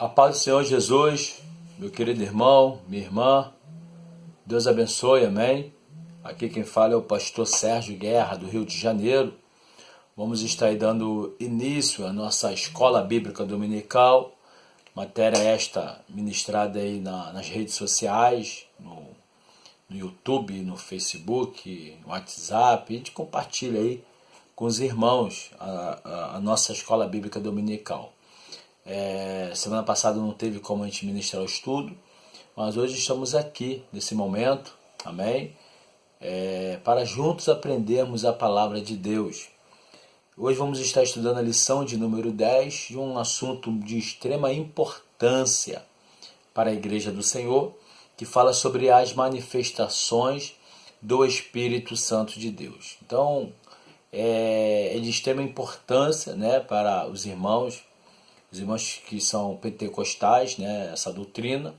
A paz do Senhor Jesus, meu querido irmão, minha irmã, Deus abençoe, amém? Aqui quem fala é o pastor Sérgio Guerra, do Rio de Janeiro. Vamos estar aí dando início à nossa escola bíblica dominical, matéria esta ministrada aí nas redes sociais, no YouTube, no Facebook, no WhatsApp. A gente compartilha aí com os irmãos a nossa escola bíblica dominical. Semana passada não teve como a gente ministrar o estudo, mas hoje estamos aqui nesse momento, amém? Para juntos aprendermos a palavra de Deus. Hoje vamos estar estudando a lição de número 10 de um assunto de extrema importância para a Igreja do Senhor, que fala sobre as manifestações do Espírito Santo de Deus. Então, é de extrema importância, né, para os irmãos que são pentecostais, né, essa doutrina.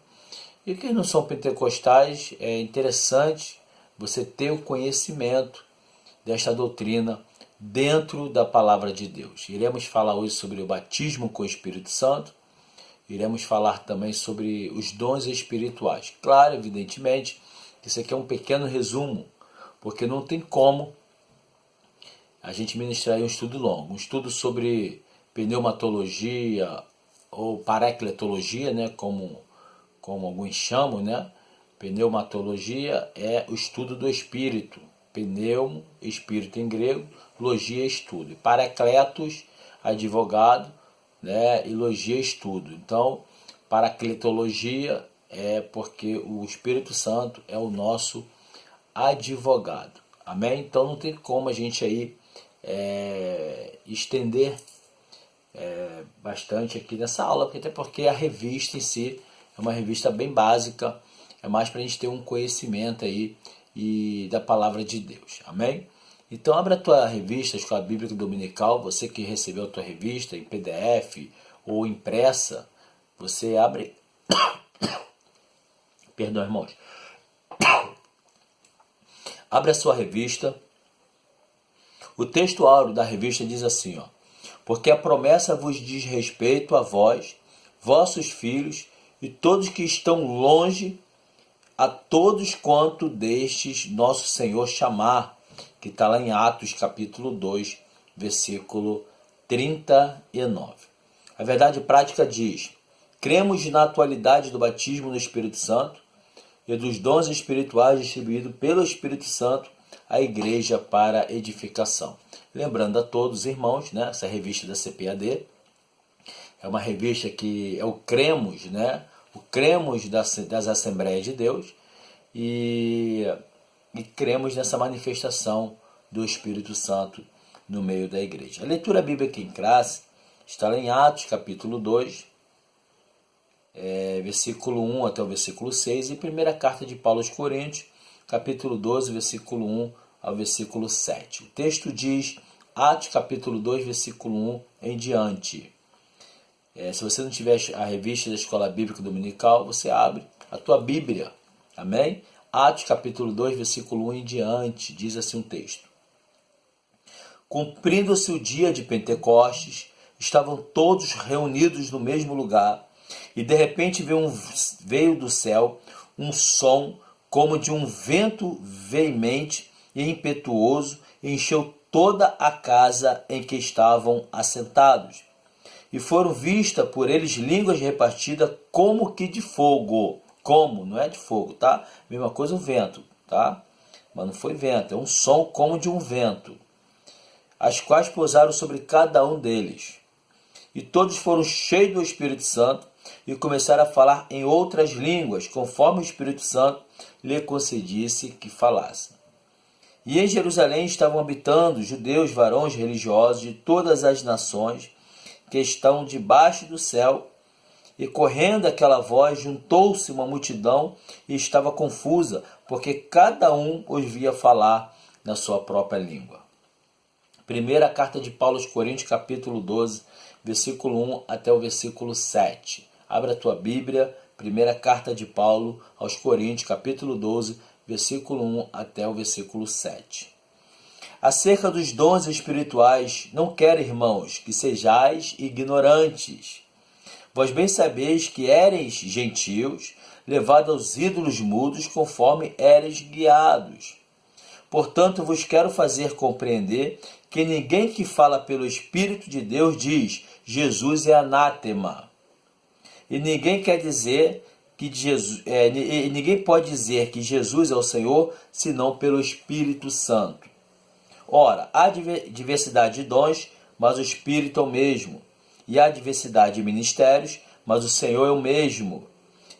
E quem não são pentecostais, é interessante você ter o conhecimento desta doutrina dentro da palavra de Deus. Iremos falar hoje sobre o batismo com o Espírito Santo. Iremos falar também sobre os dons espirituais. Claro, evidentemente, que isso aqui é um pequeno resumo, porque não tem como a gente ministrar um estudo longo. Um estudo sobre pneumatologia ou paracletologia, né, como alguns chamam, né? Pneumatologia é o estudo do espírito. Pneumo, espírito em grego, logia, estudo. Paracletos, advogado, né? E logia, estudo. Então, paracletologia é porque o Espírito Santo é o nosso advogado. Amém? Então não tem como a gente aí estender bastante aqui nessa aula, até porque a revista em si é uma revista bem básica, é mais para a gente ter um conhecimento aí da palavra de Deus, amém? Então abra a tua revista, a Escola Bíblica Dominical, você que recebeu a tua revista em PDF ou impressa, você abre, perdão irmãos, abre a sua revista. O texto áureo da revista diz assim, ó: porque a promessa vos diz respeito a vós, vossos filhos e todos que estão longe, a todos quanto destes nosso Senhor chamar, que está lá em Atos capítulo 2, versículo 39. A verdade prática diz: cremos na atualidade do batismo no Espírito Santo e dos dons espirituais distribuídos pelo Espírito Santo à igreja para edificação. Lembrando a todos, irmãos, né, essa revista da CPAD é uma revista que é o cremos, né, o cremos das Assembleias de Deus e cremos nessa manifestação do Espírito Santo no meio da igreja. A leitura bíblica em classe está lá em Atos capítulo 2, versículo 1 até o versículo 6, e primeira carta de Paulo aos Coríntios, capítulo 12, versículo 1 ao versículo 7. O texto diz, Atos capítulo 2, versículo 1 em diante. Se você não tiver a revista da Escola Bíblica Dominical, você abre a tua Bíblia. Amém? Atos capítulo 2, versículo 1 em diante, diz assim um texto. Cumprindo-se o dia de Pentecostes, estavam todos reunidos no mesmo lugar, e de repente veio do céu um som como de um vento veemente e impetuoso, e encheu toda a casa em que estavam assentados. E foram vistas por eles línguas repartidas como que de fogo. Como? Não é de fogo, tá? Mesma coisa o vento, tá? Mas não foi vento, é um som como de um vento. As quais pousaram sobre cada um deles. E todos foram cheios do Espírito Santo e começaram a falar em outras línguas, conforme o Espírito Santo lhe concedisse que falassem. E em Jerusalém estavam habitando judeus, varões religiosos de todas as nações que estão debaixo do céu. E correndo aquela voz, juntou-se uma multidão e estava confusa, porque cada um os via falar na sua própria língua. Primeira carta de Paulo aos Coríntios, capítulo 12, versículo 1 até o versículo 7. Abra a tua Bíblia, primeira carta de Paulo aos Coríntios, capítulo 12, versículo 1 até o versículo 7. Acerca dos dons espirituais, não quero, irmãos, que sejais ignorantes, Vós bem sabeis que éreis gentios, levados aos ídolos mudos, conforme éreis guiados. Portanto, vos quero fazer compreender que ninguém que fala pelo Espírito de Deus diz, Jesus é anátema. E ninguém quer dizer que ninguém pode dizer que Jesus é o Senhor, senão pelo Espírito Santo. Ora, há diversidade de dons, mas o Espírito é o mesmo. E há diversidade de ministérios, mas o Senhor é o mesmo.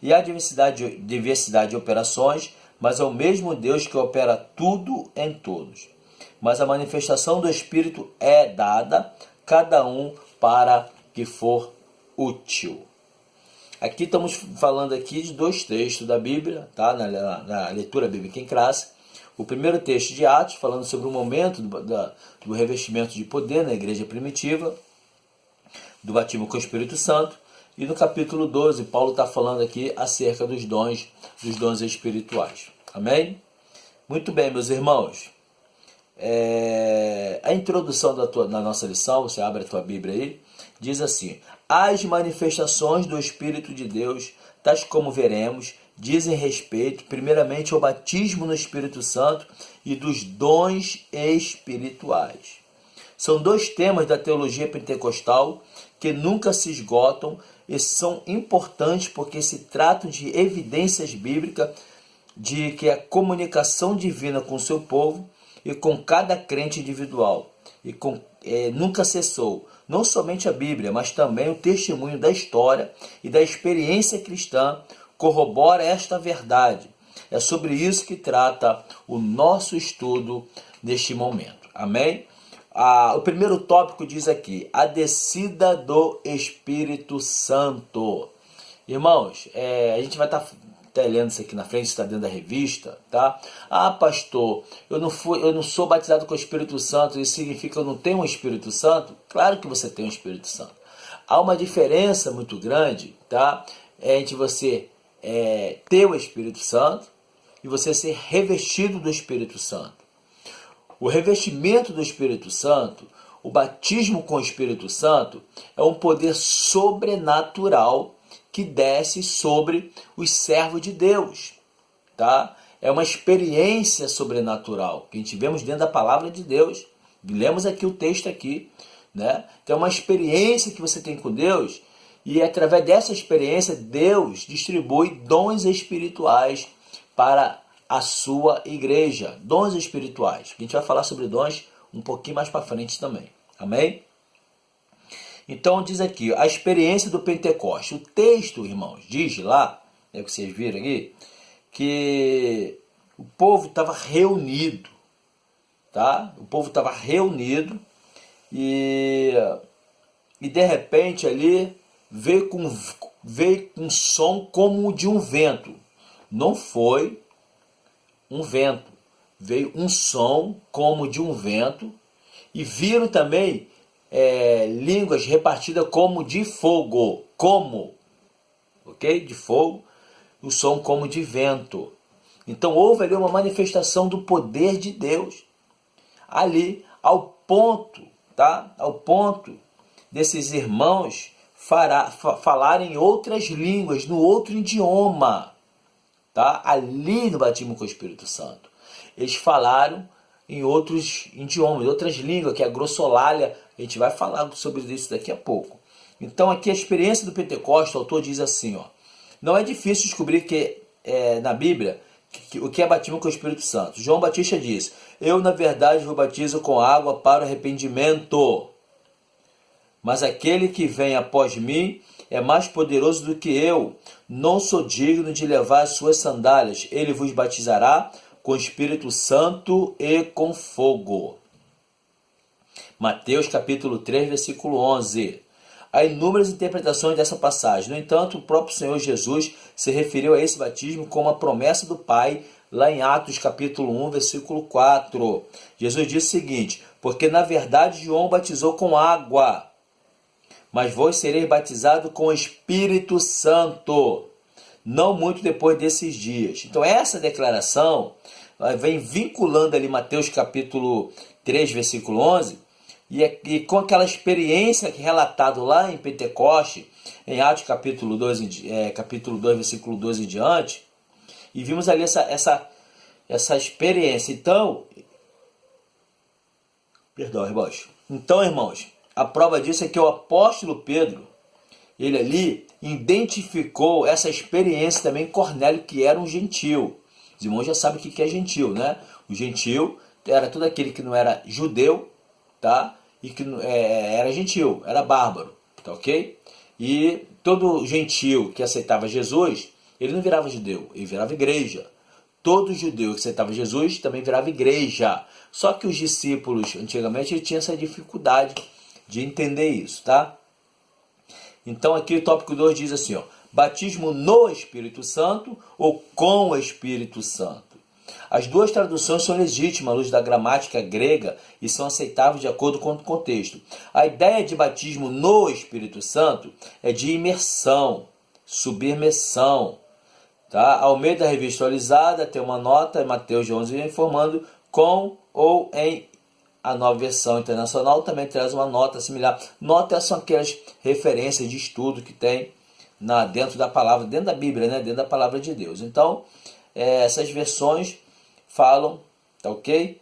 E há diversidade de operações, mas é o mesmo Deus que opera tudo em todos. Mas a manifestação do Espírito é dada, cada um para que for útil. Aqui estamos falando aqui de dois textos da Bíblia, tá? na leitura bíblica em classe. O primeiro texto de Atos, falando sobre o momento do revestimento de poder na igreja primitiva, do batismo com o Espírito Santo. E no capítulo 12, Paulo está falando aqui acerca dos dons espirituais. Amém? Muito bem, meus irmãos. A introdução da nossa lição, você abre a tua Bíblia aí, diz assim: as manifestações do Espírito de Deus, tais como veremos, dizem respeito primeiramente ao batismo no Espírito Santo e dos dons espirituais. São dois temas da teologia pentecostal que nunca se esgotam e são importantes porque se tratam de evidências bíblicas de que a comunicação divina com o seu povo e com cada crente individual nunca cessou. Não somente a Bíblia, mas também o testemunho da história e da experiência cristã corrobora esta verdade. É sobre isso que trata o nosso estudo neste momento. Amém? O primeiro tópico diz aqui, a descida do Espírito Santo. Irmãos, a gente vai estar lendo isso aqui na frente, está dentro da revista, tá? Ah, pastor, eu não sou batizado com o Espírito Santo, isso significa que eu não tenho um Espírito Santo? Claro que você tem um Espírito Santo. Há uma diferença muito grande, tá? Entre você ter o Espírito Santo e você ser revestido do Espírito Santo. O revestimento do Espírito Santo, o batismo com o Espírito Santo, é um poder sobrenatural que desce sobre os servos de Deus, tá? É uma experiência sobrenatural que a gente vemos dentro da palavra de Deus. Lemos aqui o texto aqui, né? Então é uma experiência que você tem com Deus e através dessa experiência Deus distribui dons espirituais para a sua igreja, dons espirituais. A gente vai falar sobre dons um pouquinho mais para frente também. Amém? Então diz aqui, a experiência do Pentecoste. O texto, irmãos, diz lá, que vocês viram aqui, que o povo estava reunido, tá? O povo estava reunido e de repente ali veio com um som como o de um vento. Não foi um vento, veio um som como de um vento e viram também línguas repartidas como de fogo, de fogo, o som como de vento. Então houve ali uma manifestação do poder de Deus, ali ao ponto desses irmãos falarem outras línguas, no outro idioma, tá? Ali no batismo com o Espírito Santo. Eles falaram em outros idiomas, outras línguas, que é a grossolalia. A gente vai falar sobre isso daqui a pouco. Então aqui a experiência do Pentecostes, o autor diz assim, não é difícil descobrir que na Bíblia o que é batismo com o Espírito Santo. João Batista diz, eu na verdade vos batizo com água para o arrependimento, mas aquele que vem após mim é mais poderoso do que eu. Não sou digno de levar as suas sandálias. Ele vos batizará com o Espírito Santo e com fogo. Mateus capítulo 3, versículo 11. Há inúmeras interpretações dessa passagem. No entanto, o próprio Senhor Jesus se referiu a esse batismo como a promessa do Pai, lá em Atos capítulo 1, versículo 4. Jesus disse o seguinte, porque na verdade João batizou com água, mas vós sereis batizados com o Espírito Santo, não muito depois desses dias. Então essa declaração vem vinculando ali Mateus capítulo 3, versículo 11, e com aquela experiência que é relatado lá em Pentecoste, em Atos capítulo 2, capítulo 2, versículo 12 em diante, e vimos ali essa experiência. Então, irmãos, a prova disso é que o apóstolo Pedro, ele ali identificou essa experiência também em Cornélio, que era um gentil. Os irmãos já sabem o que é gentil, né? O gentil era todo aquele que não era judeu, tá? E que era gentil, era bárbaro, tá ok? E todo gentil que aceitava Jesus, ele não virava judeu, ele virava igreja. Todo judeu que aceitava Jesus também virava igreja. Só que os discípulos, antigamente, tinham essa dificuldade de entender isso, tá? Então aqui o tópico 2 diz assim, ó, batismo no Espírito Santo ou com o Espírito Santo. As duas traduções são legítimas à luz da gramática grega e são aceitáveis de acordo com o contexto. A ideia de batismo no Espírito Santo é de imersão, submersão. Tá? Almeida Revista Atualizada tem uma nota, Mateus 11, informando com ou em. A nova versão internacional também traz uma nota similar. Notas são aquelas referências de estudo que tem dentro da palavra, dentro da Bíblia, né? Dentro da palavra de Deus. Então, essas versões falam, tá ok?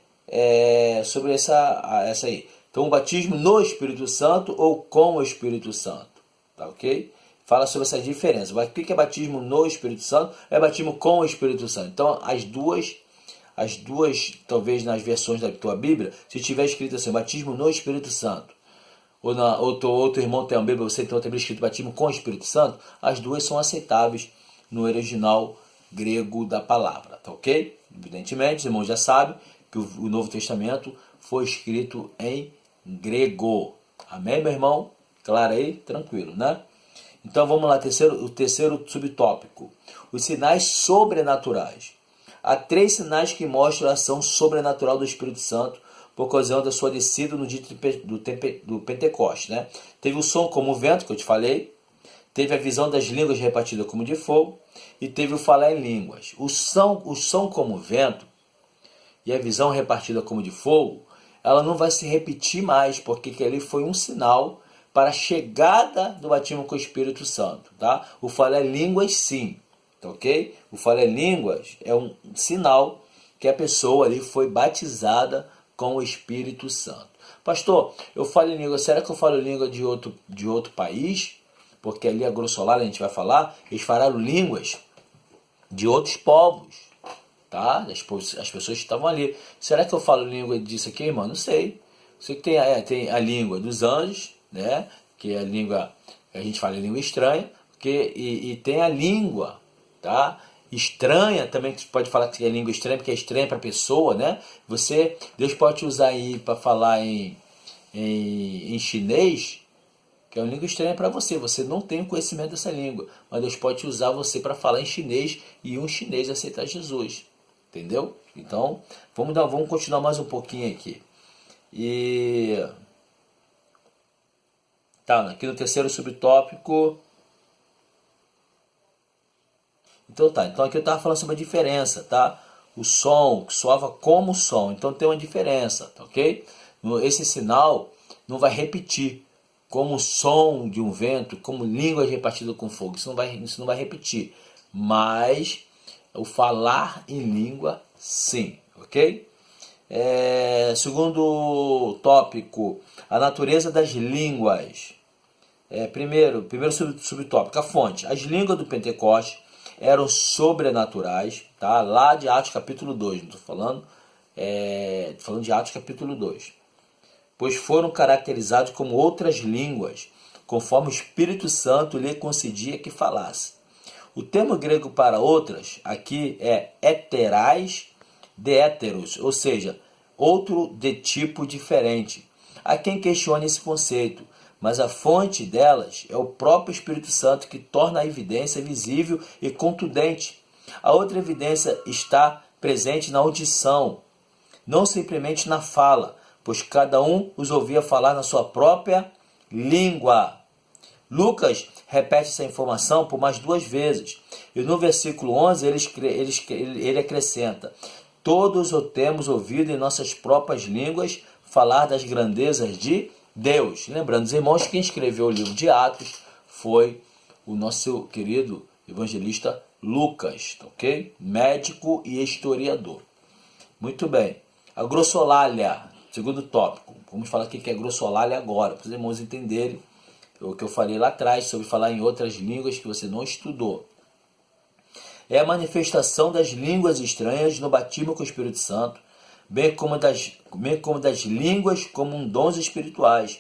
Sobre essa aí. Então, o batismo no Espírito Santo ou com o Espírito Santo, tá ok? Fala sobre essa diferença. O que é batismo no Espírito Santo? É batismo com o Espírito Santo. Então, as duas, talvez nas versões da tua Bíblia, se tiver escrito assim, batismo no Espírito Santo, ou outro irmão tem uma Bíblia, você tem outra Bíblia escrito batismo com o Espírito Santo, as duas são aceitáveis no original grego da palavra, tá ok? Evidentemente, os irmãos já sabem que o Novo Testamento foi escrito em grego. Amém, meu irmão? Claro aí? Tranquilo, né? Então vamos lá, o terceiro subtópico. Os sinais sobrenaturais. Há 3 sinais que mostram a ação sobrenatural do Espírito Santo por ocasião da sua descida no dia do Pentecostes. Né? Teve o som como o vento, que eu te falei. Teve a visão das línguas repartidas como de fogo. E teve o falar em línguas. O som como o vento e a visão repartida como de fogo, ela não vai se repetir mais, porque ali foi um sinal para a chegada do batismo com o Espírito Santo. Tá? O falar em línguas, sim. Tá, ok? O falar em línguas é um sinal que a pessoa ali foi batizada com o Espírito Santo. Pastor, eu falo em língua, será que eu falo língua de outro país? Porque ali a grossolar a gente vai falar, eles falaram línguas de outros povos, tá? As pessoas que estavam ali. Será que eu falo língua disso aqui, irmão? Não sei. Sei que tem a língua dos anjos, né? Que é a língua, a gente fala língua estranha, e tem a língua, tá? Estranha também, que pode falar que é língua estranha, porque é estranha para a pessoa, né? Deus pode usar aí para falar em chinês, que é uma língua estranha para você. Você não tem o conhecimento dessa língua, mas Deus pode usar você para falar em chinês e um chinês aceitar Jesus. Entendeu? Então, vamos continuar mais um pouquinho aqui. Tá, aqui no terceiro subtópico. Então aqui eu estava falando sobre a diferença, tá? O som, que soava como som, então tem uma diferença, tá ok? Esse sinal não vai repetir como o som de um vento, como línguas repartidas com fogo, isso não vai repetir, mas o falar em língua, sim, ok? Segundo tópico, a natureza das línguas. Primeiro subtópico, a fonte. As línguas do Pentecostes eram sobrenaturais, tá? Lá de Atos capítulo 2, não estou falando, falando de Atos capítulo 2. Pois foram caracterizados como outras línguas, conforme o Espírito Santo lhe concedia que falasse. O termo grego para outras aqui é heterais de héteros, ou seja, outro de tipo diferente. Há quem questione esse conceito, mas a fonte delas é o próprio Espírito Santo que torna a evidência visível e contundente. A outra evidência está presente na audição, não simplesmente na fala, pois cada um os ouvia falar na sua própria língua. Lucas repete essa informação por mais 2 vezes. E no versículo 11 ele acrescenta: todos o temos ouvido em nossas próprias línguas falar das grandezas de Deus. Lembrando os irmãos, quem escreveu o livro de Atos foi o nosso querido evangelista Lucas, ok? Médico e historiador. Muito bem. A glossolalia, segundo tópico. Vamos falar o que é glossolalia agora, para os irmãos entenderem o que eu falei lá atrás sobre falar em outras línguas que você não estudou. É a manifestação das línguas estranhas no batismo com o Espírito Santo, bem como das línguas como dons espirituais.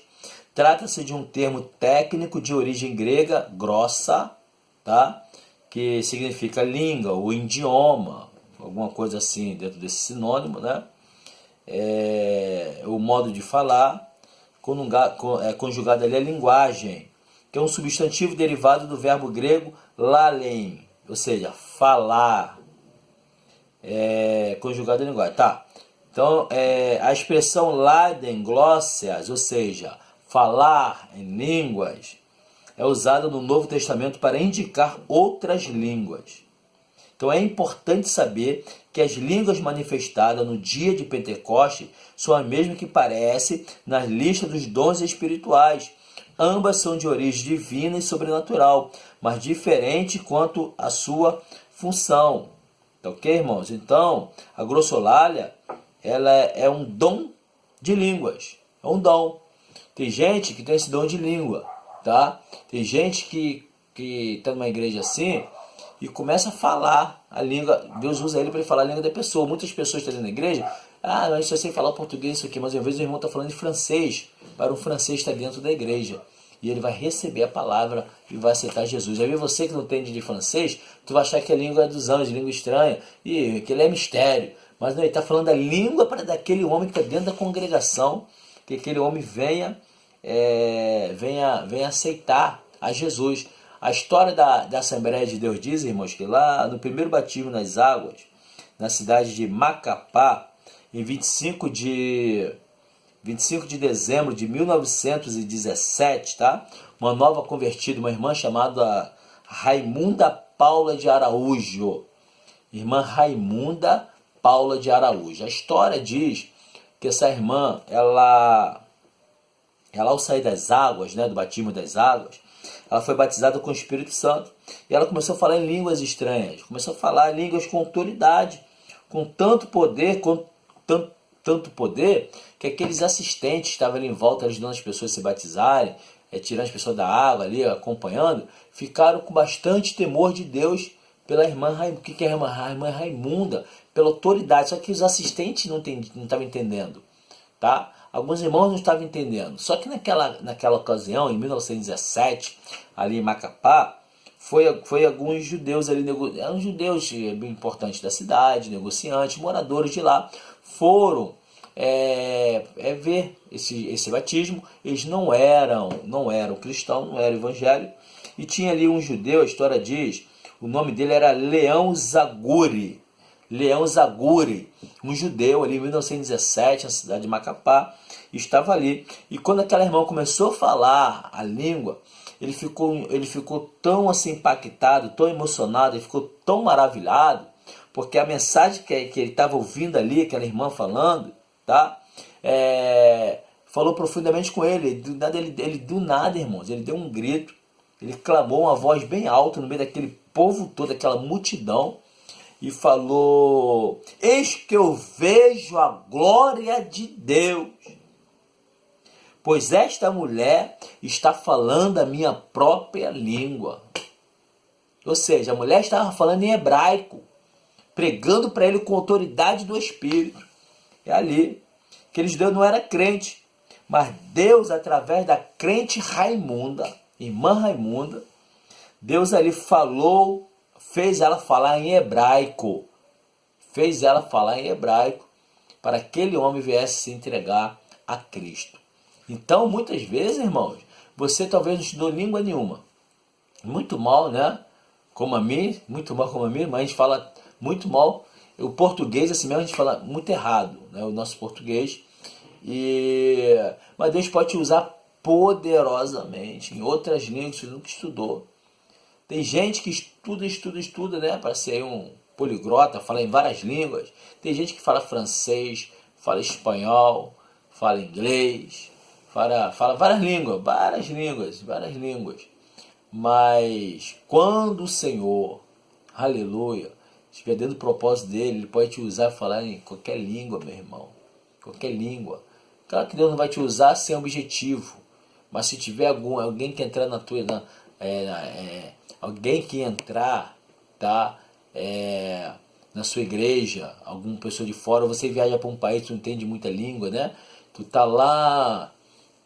Trata-se de um termo técnico de origem grega, grossa, tá? Que significa língua ou idioma, alguma coisa assim dentro desse sinônimo, né? O modo de falar, conjugado ali a linguagem, que é um substantivo derivado do verbo grego lalein, ou seja, falar, conjugado a linguagem. Tá. Então, a expressão laden glossias, ou seja, falar em línguas, é usada no Novo Testamento para indicar outras línguas. Então é importante saber que as línguas manifestadas no dia de Pentecostes são as mesmas que aparecem nas listas dos dons espirituais. Ambas são de origem divina e sobrenatural, mas diferentes quanto à sua função. Tá ok, irmãos? Então, a glossolalia, ela é um dom de línguas. É um dom. Tem gente que tem esse dom de língua, tá? Tem gente que está numa igreja assim e começa a falar a língua. Deus usa ele para falar a língua da pessoa. Muitas pessoas estão na igreja, mas só sei falar português, isso aqui, mas às vezes o irmão está falando de francês, para um francês estar dentro da igreja. E ele vai receber a palavra e vai aceitar Jesus. Aí você que não entende de francês, tu vai achar que a língua é dos anjos, língua estranha, e que ele é mistério. Mas não, ele está falando a língua para daquele homem que está dentro da congregação, que aquele homem venha aceitar a Jesus. A história da Assembleia de Deus diz, irmãos, que lá no primeiro batismo nas águas, na cidade de Macapá, em 25 de dezembro de 1917, tá? Uma nova convertida, uma irmã chamada Raimunda Paula de Araújo. Irmã Raimunda Paula de Araújo. A história diz que essa irmã, ela ao sair das águas, né, do batismo das águas, ela foi batizada com o Espírito Santo e ela começou a falar em línguas estranhas, começou a falar línguas com autoridade, com tanto poder, tanto poder, que aqueles assistentes que estavam ali em volta ajudando as pessoas a se batizarem, tirando as pessoas da água ali, acompanhando, ficaram com bastante temor de Deus pela irmã Raimunda. O que é a irmã Raimunda? Pela autoridade, só que os assistentes não estavam entendendo, tá? Alguns irmãos não estavam entendendo. Só que naquela ocasião, em 1917, ali em Macapá, foi alguns judeus ali, eram judeus bem importantes da cidade, negociantes, moradores de lá, foram ver esse batismo. Eles não eram cristãos, não eram evangélicos, e tinha ali um judeu, a história diz, o nome dele era Leão Zaguri, um judeu ali em 1917, na cidade de Macapá, estava ali. E quando aquela irmã começou a falar a língua, ele ficou tão assim impactado, tão emocionado, ele ficou tão maravilhado, porque a mensagem que ele estava ouvindo ali, aquela irmã falando, tá? Falou profundamente com ele. Do nada, irmãos, ele deu um grito, ele clamou uma voz bem alta no meio daquele povo todo, aquela multidão, e falou: eis que eu vejo a glória de Deus, pois esta mulher está falando a minha própria língua. Ou seja, a mulher estava falando em hebraico, pregando para ele com autoridade do Espírito. É ali que eles Deus não era crente, mas Deus, através da crente Raimunda, irmã Raimunda, Deus ali falou, fez ela falar em hebraico, para que aquele homem viesse se entregar a Cristo. Então, muitas vezes, irmãos, você talvez não estudou língua nenhuma. Muito mal, né? Como a mim, mas a gente fala muito mal. O português, assim mesmo, a gente fala muito errado, né? O nosso português. Mas Deus pode te usar poderosamente em outras línguas que você nunca estudou. Tem gente que estuda, né? Para ser um poliglota, fala em várias línguas. Tem gente que fala francês, fala espanhol, fala inglês, fala várias línguas. Mas quando o Senhor, aleluia, estiver dentro do propósito dele, ele pode te usar e falar em qualquer língua, meu irmão. Qualquer língua. Claro que Deus não vai te usar sem objetivo. Mas se tiver alguém que entrar na tua... alguém que entrar, tá? Na sua igreja, alguma pessoa de fora, você viaja para um país, tu não entende muita língua, né?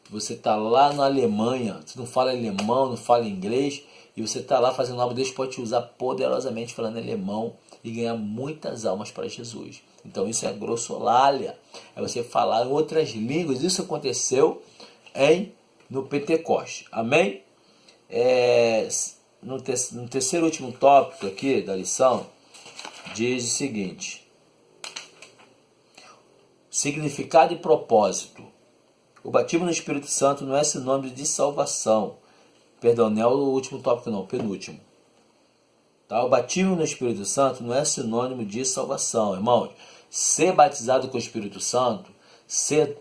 Você tá lá na Alemanha, você não fala alemão, não fala inglês, e você tá lá fazendo obra, Deus pode te usar poderosamente falando alemão e ganhar muitas almas para Jesus. Então isso é grossolalia, é você falar em outras línguas. Isso aconteceu no Pentecoste, amém? No terceiro e último tópico aqui da lição, diz o seguinte: significado e propósito. O batismo no Espírito Santo não é sinônimo de salvação. Perdão, não é o último tópico não, o penúltimo. Tá? O batismo no Espírito Santo não é sinônimo de salvação, irmãos. Ser batizado com o Espírito Santo,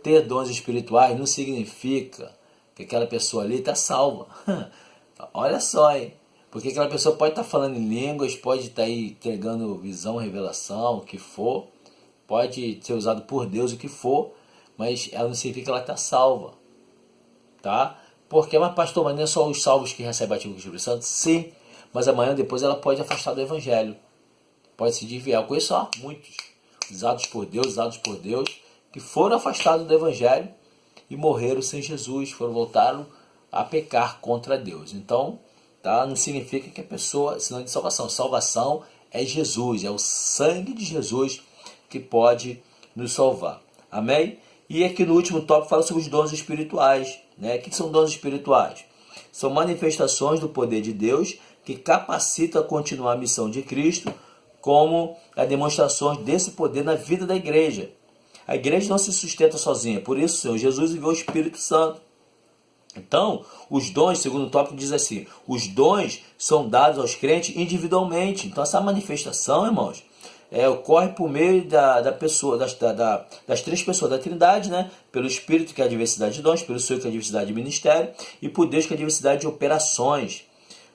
ter dons espirituais, não significa que aquela pessoa ali está salva. Olha só, hein? Porque aquela pessoa pode estar falando em línguas, pode estar aí entregando visão, revelação, o que for. Pode ser usado por Deus, o que for. Mas ela não significa que ela está salva. Tá? Porque, mas pastor, mas não é só os salvos que recebem batismo com o Espírito Santo? Sim. Mas amanhã depois ela pode afastar do Evangelho. Pode se desviar. Eu conheço muitos usados por Deus, que foram afastados do Evangelho e morreram sem Jesus. Voltaram a pecar contra Deus. Então, tá? Não significa que a pessoa, sinônimo de salvação. Salvação é Jesus, é o sangue de Jesus que pode nos salvar. Amém? E aqui no último tópico fala sobre os dons espirituais. Né? O que são dons espirituais? São manifestações do poder de Deus que capacitam a continuar a missão de Cristo, como as demonstrações desse poder na vida da igreja. A igreja não se sustenta sozinha, por isso o Senhor Jesus enviou o Espírito Santo. Então, os dons, segundo o tópico, diz assim: os dons são dados aos crentes individualmente. Então, essa manifestação, irmãos, ocorre por meio das três pessoas da Trindade, né? Pelo Espírito, que é a diversidade de dons, pelo Senhor, que é a diversidade de ministério, e por Deus, que é a diversidade de operações.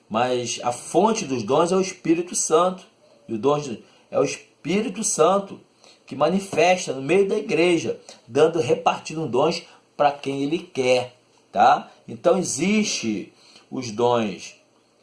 Mas a fonte dos dons é o Espírito Santo. E o dom é o Espírito Santo que manifesta no meio da igreja, repartindo dons para quem ele quer. Tá? Então existe os dons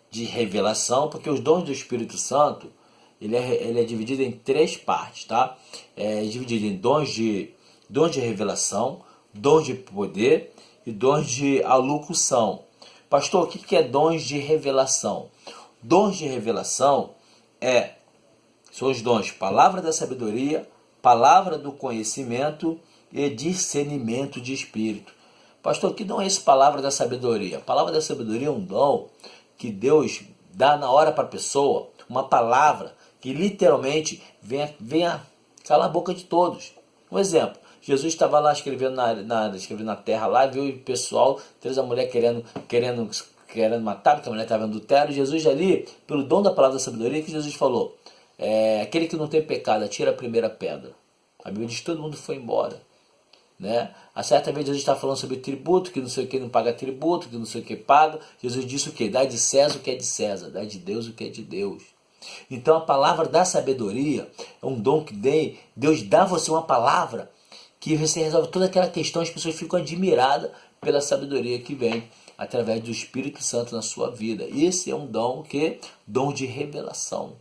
de revelação, porque os dons do Espírito Santo ele é dividido em três partes, tá? É dividido em dons de revelação, dons de poder e dons de alocução. Pastor, o que é dons de revelação? Dons de revelação são os dons palavra da sabedoria, palavra do conhecimento e discernimento de espírito. Pastor, que dom é esse palavra da sabedoria? A palavra da sabedoria é um dom que Deus dá na hora para a pessoa, uma palavra que literalmente venha calar a boca de todos. Um exemplo, Jesus estava lá escrevendo na terra lá, viu o pessoal, a mulher querendo matar, porque a mulher estava no adultério. Jesus ali, pelo dom da palavra da sabedoria, que Jesus falou, aquele que não tem pecado, atira a primeira pedra. A Bíblia diz que todo mundo foi embora. Né? A certa vez Jesus está falando sobre tributo, que não sei o que não paga tributo, que não sei o que paga. Jesus disse o que? Dá de César o que é de César, dá de Deus o que é de Deus. Então a palavra da sabedoria é um dom que Deus dá a você uma palavra que você resolve toda aquela questão. As pessoas ficam admiradas pela sabedoria que vem através do Espírito Santo na sua vida. Esse é um dom dom de revelação.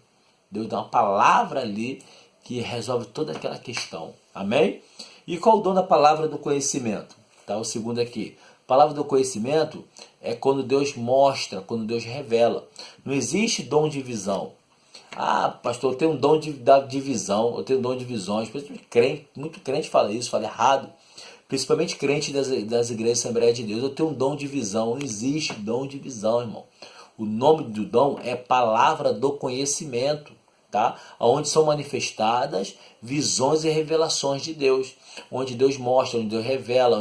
Deus dá uma palavra ali que resolve toda aquela questão. Amém? E qual o dom da palavra do conhecimento? Tá, o segundo aqui. A palavra do conhecimento é quando Deus mostra, quando Deus revela. Não existe dom de visão. Ah, pastor, eu tenho um dom de visão, eu tenho um dom de visões. Muito crente fala isso, fala errado. Principalmente crente das igrejas de Assembleia de Deus. Eu tenho um dom de visão. Não existe dom de visão, irmão. O nome do dom é palavra do conhecimento. Tá? Onde são manifestadas visões e revelações de Deus, onde Deus mostra, onde Deus revela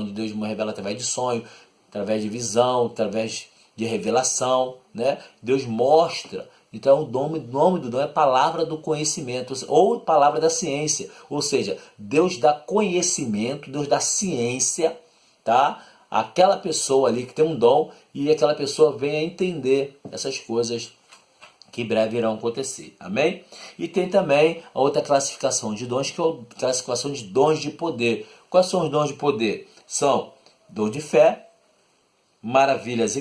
através de sonho, através de visão, através de revelação, né? Deus mostra. Então o nome do dom é palavra do conhecimento, ou palavra da ciência, ou seja, Deus dá conhecimento, Deus dá ciência, tá? aquela pessoa ali que tem um dom e aquela pessoa venha a entender essas coisas que em breve irão acontecer. Amém? E tem também a outra classificação de dons, que é a classificação de dons de poder. Quais são os dons de poder? São dom de fé, maravilhas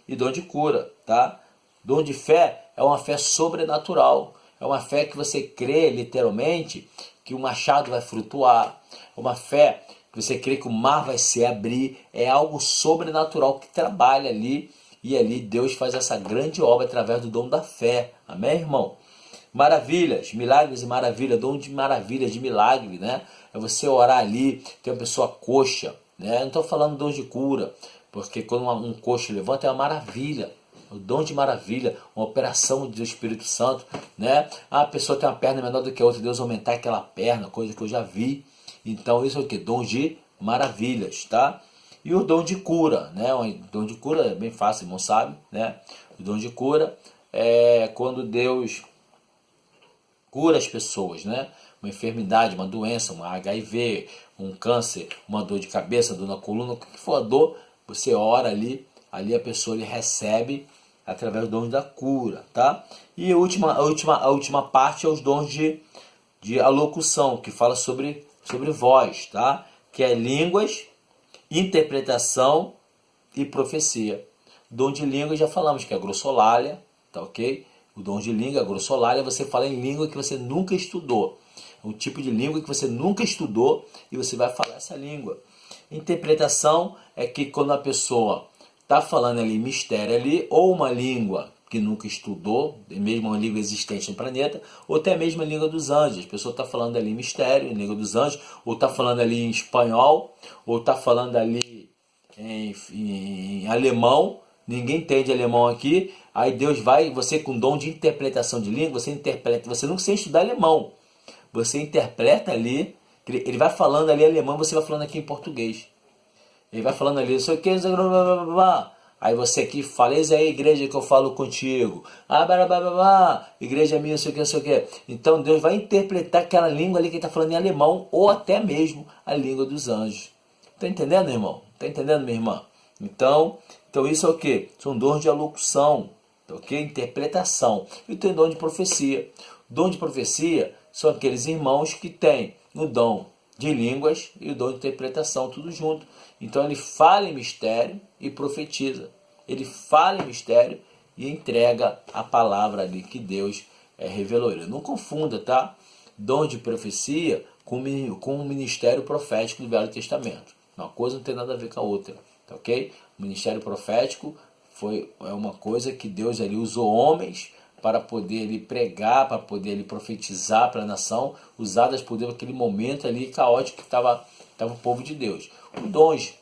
e dom de cura, tá? Dom de fé é uma fé sobrenatural. É uma fé que você crê literalmente que o machado vai flutuar. É uma fé que você crê que o mar vai se abrir. É algo sobrenatural que trabalha ali. E ali Deus faz essa grande obra através do dom da fé. Amém, irmão? Maravilhas, milagres e maravilha, dom de maravilha, de milagre, né? É você orar ali, tem uma pessoa coxa, né? Não estou falando dom de cura, porque quando um coxo levanta é uma maravilha. O dom de maravilha, uma operação do Espírito Santo, né? A pessoa tem uma perna menor do que a outra, Deus aumentar aquela perna, coisa que eu já vi. Então isso é o que? Dom de maravilhas, tá? E o dom de cura, né? O dom de cura é bem fácil, irmão sabe, né? O dom de cura é quando Deus cura as pessoas, né? Uma enfermidade, uma doença, um HIV, um câncer, uma dor de cabeça, dor na coluna, o que for a dor, você ora ali a pessoa ele recebe através dos dons da cura, tá? E a última parte é os dons de alocução, que fala sobre voz, tá? Que é línguas, interpretação e profecia. Dom de língua já falamos que é grossolalia, tá ok? O dom de língua, a grossolalia, você fala em língua que você nunca estudou. Um tipo de língua que você nunca estudou e você vai falar essa língua. Interpretação é que quando a pessoa está falando ali mistério ali, ou uma língua que nunca estudou, mesmo uma língua existente no planeta, ou até mesmo a língua dos anjos. A pessoa está falando ali mistério, em língua dos anjos, ou está falando ali em espanhol, ou está falando ali em alemão, ninguém entende alemão aqui, aí Deus vai, você com dom de interpretação de língua, você interpreta, você não precisa estudar alemão, você interpreta ali, ele vai falando ali alemão, você vai falando aqui em português. Ele vai falando ali, isso aqui, aí você aqui fala, eis aí a igreja que eu falo contigo. Igreja minha, isso aqui. Então Deus vai interpretar aquela língua ali que ele está falando em alemão, ou até mesmo a língua dos anjos. Está entendendo, irmão? Está entendendo, minha irmã? Então isso é o que? São dons de alocução, ok? Interpretação. E tem dom de profecia. Dom de profecia são aqueles irmãos que têm o dom de línguas e o dom de interpretação, tudo junto. Então ele fala em mistério e profetiza. Ele fala em mistério e entrega a palavra ali que Deus revelou. Ele não confunda, tá? Dom de profecia com o ministério profético do Velho Testamento. Uma coisa não tem nada a ver com a outra, tá ok? O ministério profético é uma coisa que Deus ali usou homens para poder ele pregar, para poder ele profetizar para a nação, usadas por Deus naquele momento ali caótico que estava o povo de Deus. Os dons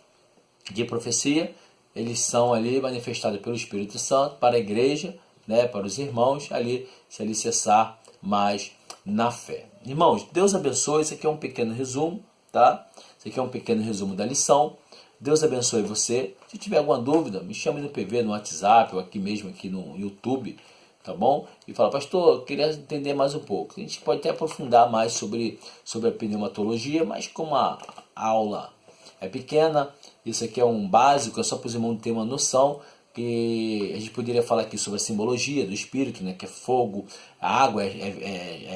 de profecia, eles são ali manifestados pelo Espírito Santo para a igreja, né, para os irmãos ali se alicerçar mais na fé. Irmãos, Deus abençoe. Isso aqui é um pequeno resumo, tá? Isso aqui é um pequeno resumo da lição. Deus abençoe você. Se tiver alguma dúvida, me chame no PV, no WhatsApp ou aqui mesmo aqui no YouTube, tá bom? E fala, pastor, eu queria entender mais um pouco. A gente pode até aprofundar mais sobre a pneumatologia, mas como a aula é pequena, isso aqui é um básico, é só para os irmãos terem uma noção, que a gente poderia falar aqui sobre a simbologia do Espírito, né, que é fogo, a água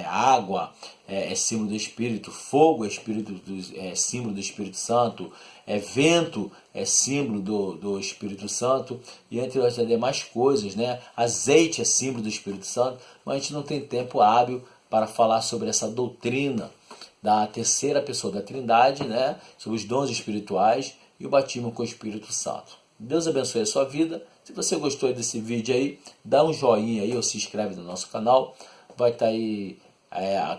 água, é símbolo do Espírito, fogo é símbolo do Espírito Santo, vento é símbolo do Espírito Santo, e entre outras demais coisas, né, azeite é símbolo do Espírito Santo, mas a gente não tem tempo hábil para falar sobre essa doutrina da terceira pessoa da Trindade, né, sobre os dons espirituais e o batismo com o Espírito Santo. Deus abençoe a sua vida. Se você gostou desse vídeo aí, dá um joinha aí ou se inscreve no nosso canal. Vai estar aí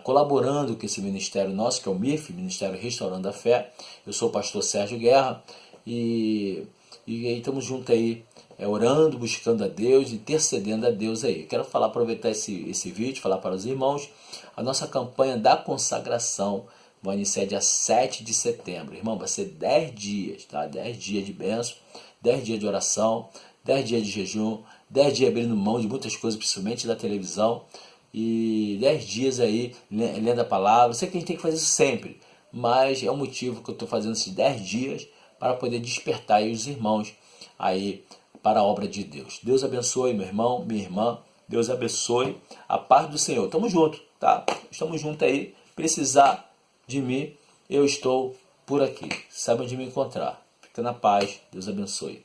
colaborando com esse ministério nosso, que é o MIF, Ministério Restaurando a Fé. Eu sou o pastor Sérgio Guerra e aí estamos juntos aí, orando, buscando a Deus, intercedendo a Deus aí. Eu quero aproveitar esse vídeo, falar para os irmãos, a nossa campanha da consagração vai iniciar dia 7 de setembro. Irmão, vai ser 10 dias, tá? 10 dias de bênção, 10 dias de oração, 10 dias de jejum, 10 dias abrindo mão de muitas coisas, principalmente da televisão, e 10 dias aí lendo a palavra. Eu sei que a gente tem que fazer isso sempre, mas é o motivo que eu estou fazendo esses 10 dias para poder despertar aí os irmãos aí para a obra de Deus. Deus abençoe, meu irmão, minha irmã. Deus abençoe. A paz do Senhor. Tamo junto, tá? Estamos juntos aí. Precisar de mim, eu estou por aqui. Saiba onde me encontrar. Fica na paz. Deus abençoe.